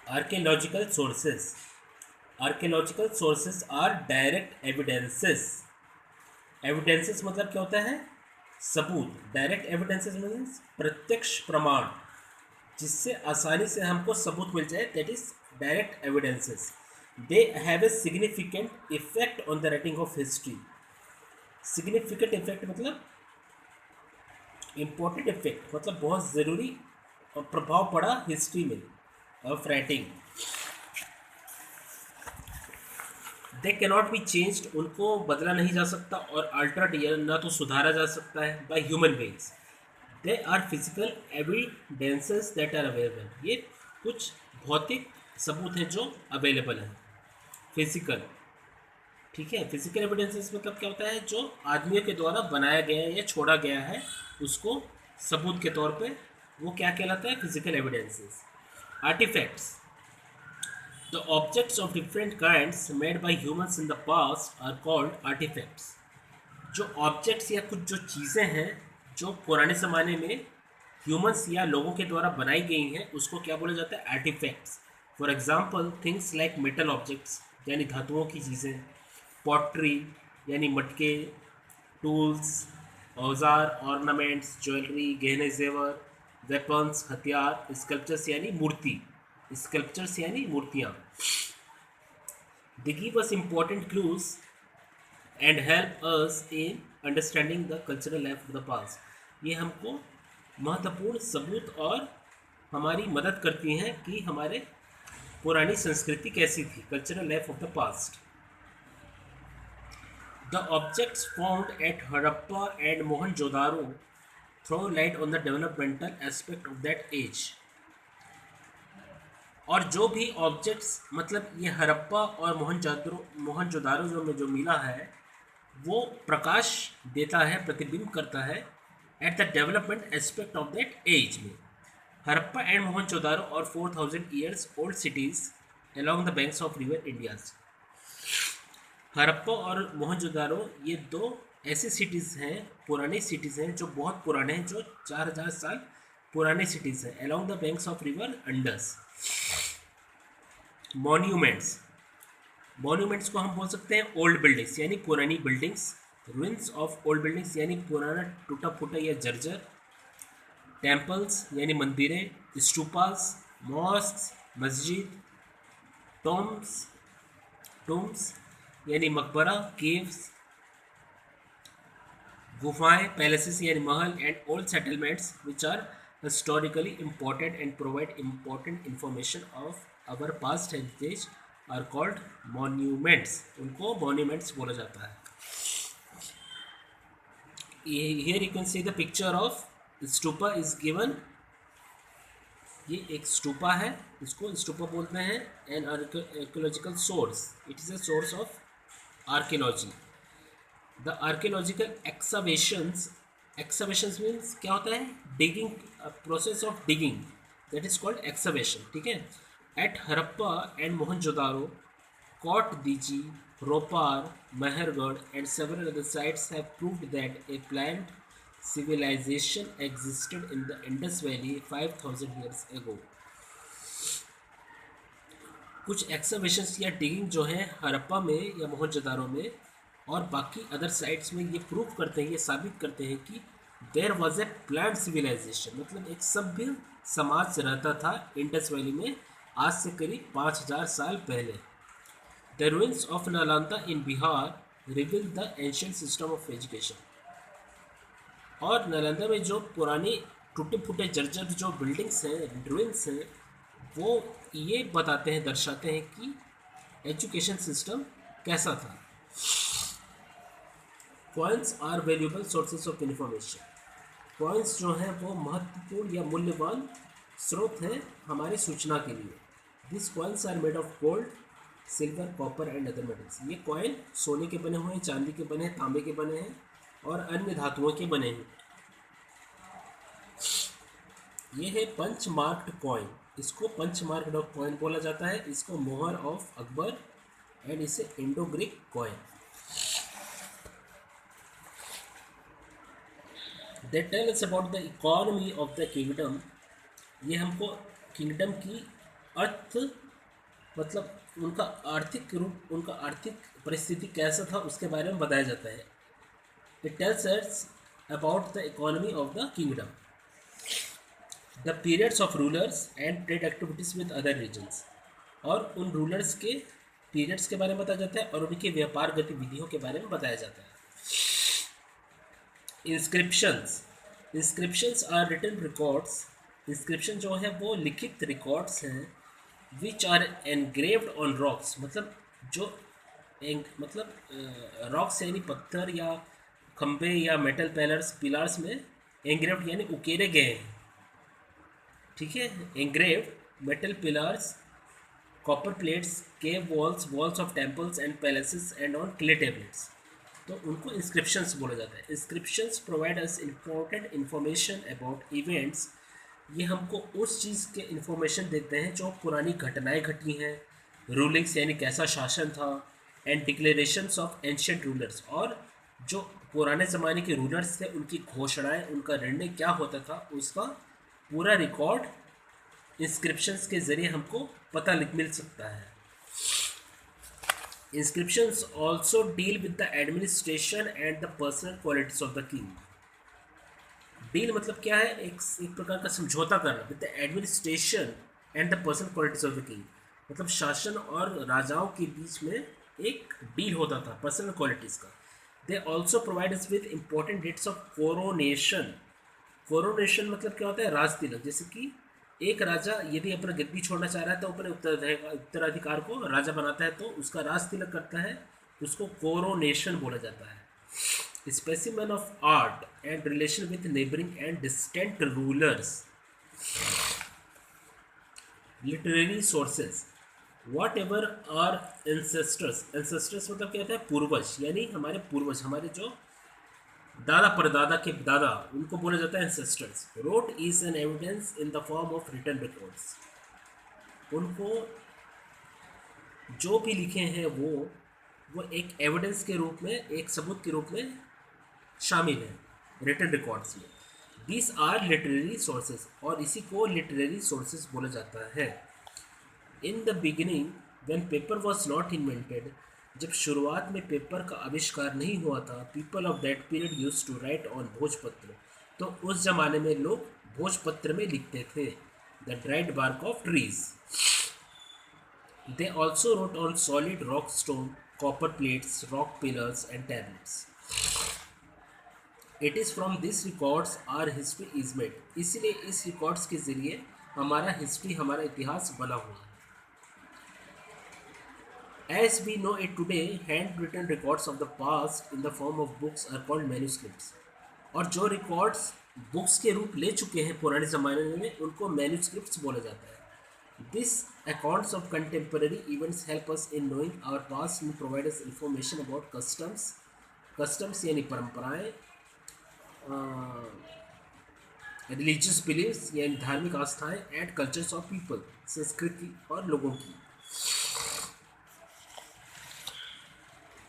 Archaeological sources. Archaeological sources are direct evidences. Evidences मतलब क्या होता है? सबूत। डायरेक्ट एविडेंसेस मीन्स प्रत्यक्ष प्रमाण, जिससे आसानी से हमको सबूत मिल जाए, that is direct evidences. They have a significant effect on the writing of history. Significant effect मतलब इम्पोर्टेंट इफेक्ट, मतलब बहुत ज़रूरी प्रभाव पड़ा हिस्ट्री में of writing. They cannot be changed, उनको बदला नहीं जा सकता, और अल्टर्ड या ना तो सुधारा जा सकता है by human beings. They are physical evidences that are available. ये कुछ भौतिक सबूत हैं जो अवेलेबल हैं। फिजिकल, ठीक है। फिजिकल एविडेंसेस मतलब क्या होता है? जो आदमियों के द्वारा बनाया गया है या छोड़ा गया है, उसको सबूत के तौर पे, वो क्या कहलाता है? Physical evidences. Artefacts, the objects of different kinds made by humans in the past are called artifacts। जो ऑब्जेक्ट्स या कुछ जो चीज़ें हैं जो पुराने ज़माने में ह्यूमंस या लोगों के द्वारा बनाई गई हैं, उसको क्या बोला जाता है? Artefacts. For example things like metal objects यानी धातुओं की चीज़ें, पॉटरी यानी मटके, टूल्स औजार, ऑर्नामेंट्स ज्वेलरी गहने जेवर, वेपन्स हथियार, स्कल्पचर्स यानी मूर्ति, स्कल्पचर्स यानी मूर्तियाँ। They give us important clues and help us in understanding the cultural life of the past। ये हमको महत्वपूर्ण सबूत और हमारी मदद करती हैं कि हमारे पुरानी संस्कृति कैसी थी, cultural life of the past. The objects found at Harappa and Mohenjo-daro throw light on the developmental aspect of that age। और जो भी ऑब्जेक्ट्स, मतलब ये हड़प्पा और मोहनजोदारो जो मिला है, वो प्रकाश देता है, प्रतिबिंब करता है at the development aspect of that age में। हड़प्पा एंड मोहनजोदारो और 4000 years old cities along the banks of river Indus. Harappa और मोहनजोदारो ये दो ऐसे सिटीज़ हैं, पुराने सिटीज़ हैं, जो बहुत पुराने हैं, जो 4000 साल पुराने सिटीज़ हैं along the banks of river Indus. Monuments, monuments को हम बोल सकते हैं ओल्ड बिल्डिंग्स यानी पुरानी buildings. Ruins of old buildings यानी पुराना टूटा फूटा या जर्जर। टेम्पल्स यानी मंदिरें। स्टूपास मॉस्क्स मस्जिद। टॉम्स टूम्स यानी मकबरा केव्स। गुफाएं पैलेसेस यानी महल। And old settlements which are historically important and provide important information of our past heritage are called monuments. उनको मॉन्यूमेंट्स बोला जाता है। Here you can see the picture of stupa is given. ये एक स्तूपा है, इसको स्तूपा बोलते हैं। An archaeological source, it is a source of archaeology. The archaeological excavations means क्या होता है? Digging, process of digging, that is called excavation, ठीक है। At Harappa and Mohenjodaro, Kot Diji, Ropar, Mehrgarh and several other sites have proved that a planned civilization existed in the Indus Valley 5000 years ago। कुछ excavations या digging जो है हड़प्पा में या मोहनजोदारो में और बाकी अदर साइट्स में, ये प्रूव करते हैं, ये साबित करते हैं कि there was a planned civilisation, मतलब एक सभ्य समाज रहता था इंडस वैली में आज से करीब 5000 साल पहले। The ruins of Nalanda in Bihar reveal the ancient system of education. और नालंदा में जो पुरानी टूटे फूटे जर्जर जो बिल्डिंग्स हैं, ruins हैं, वो ये बताते हैं, दर्शाते हैं कि एजुकेशन सिस्टम कैसा था। Coins are valuable sources of information. Coins जो हैं वो महत्वपूर्ण या मूल्यवान स्रोत हैं हमारी सूचना के लिए। This coins are made of gold silver copper and other metals. ये कॉइन सोने के बने हुए हैं, चांदी के बने हैं, तांबे के बने हैं और अन्य धातुओं के बने हैं। ये है पंच मार्क्ड कॉइन, इसको पंच मार्क्ड ऑफ कॉइन बोला जाता है। इसको मोहर ऑफ अकबर एंड इसे Indo Greek coin. They tell us about the economy of the kingdom. ये हमको किंगडम की अर्थ मतलब उनका आर्थिक परिस्थिति कैसा था उसके बारे में बताया जाता है. It tells us about the economy of the kingdom, the periods of rulers and trade activities with other regions. और उन रूलर्स के पीरियड्स के बारे में बताया जाता है और उनकी व्यापार गतिविधियों के बारे में बताया जाता है. Inscriptions. Inscriptions are written records. Inscription जो है वो लिखित रिकॉर्ड्स हैं which are engraved on rocks. मतलब जो रॉक्स यानी पत्थर या खंबे या मेटल पिलर्स में एंग्रेव्ड यानी उकेरे गए हैं. ठीक है. Engraved metal pillars, copper plates, cave walls of temples and palaces and on clay tablets. तो उनको इंस्क्रिप्शंस बोला जाता है. Inscriptions provide us important information about events. ये हमको उस चीज़ के इन्फॉर्मेशन देते हैं जो पुरानी घटनाएं घटी हैं, रूलिंग्स यानी कैसा शासन था, and declarations of ancient rulers. और जो पुराने ज़माने के रूलर्स थे उनकी घोषणाएं, उनका निर्णय क्या होता था, उसका पूरा रिकॉर्ड इंस्क्रिप्शंस के ज़रिए हमको पता मिल सकता है. Inscriptions also deal with the administration and the personal qualities of the king. Deal मतलब क्या है? एक प्रकार का समझौता करना with the administration and the personal qualities of the king. मतलब शासन और राजाओं के बीच में एक डील होता था पर्सनल क्वालिटीज़ का. They also provide us with important dates of coronation. Coronation मतलब क्या होता है? राज तिलक. जैसे कि एक राजा यदि अपना गद्दी छोड़ना चाह रहा है तो अपने उत्तराधिकार को राजा बनाता है, तो उसका राज तिलक करता है, उसको कोरोनेशन बोला जाता है. Specimen of art and relation with neighbouring and distant rulers. Literary sources. Whatever are ancestors. Ancestors मतलब क्या होता है? पूर्वज, यानी हमारे पूर्वज, हमारे जो दादा परदादा के दादा, उनको बोला जाता है ancestors. Wrote is an evidence in the form of written records. उनको जो भी लिखे हैं वो एक एविडेंस के रूप में, एक सबूत के रूप में शामिल है रिटन रिकॉर्ड्स में. This are literary sources. और इसी को लिटरेरी सोर्सेज बोला जाता है. In the beginning when paper was not invented. जब शुरुआत में पेपर का आविष्कार नहीं हुआ था, people of that period used to write on bhojpatra. तो उस जमाने में लोग भोजपत्र में लिखते थे, the dried bark of trees. They also wrote on solid rock stone, copper plates, rock pillars and tablets. It is from this records our history is made. इसलिए इस रिकॉर्ड्स के जरिए हमारा हिस्ट्री, हमारा इतिहास बना हुआ है. As we know it today, handwritten records of the past in the form of books are called manuscripts. और जो रिकॉर्ड्स बुक्स के रूप ले चुके हैं पुराने ज़माने में, उनको मैन्यूस्क्रिप्ट्स बोला जाता है. This accounts of contemporary events help us in knowing our past and provide us information about customs यानी परंपराएं, रिलीजियस बिलीव्स यानी धार्मिक आस्थाएं, एंड कल्चर्स ऑफ पीपल, संस्कृति और लोगों की.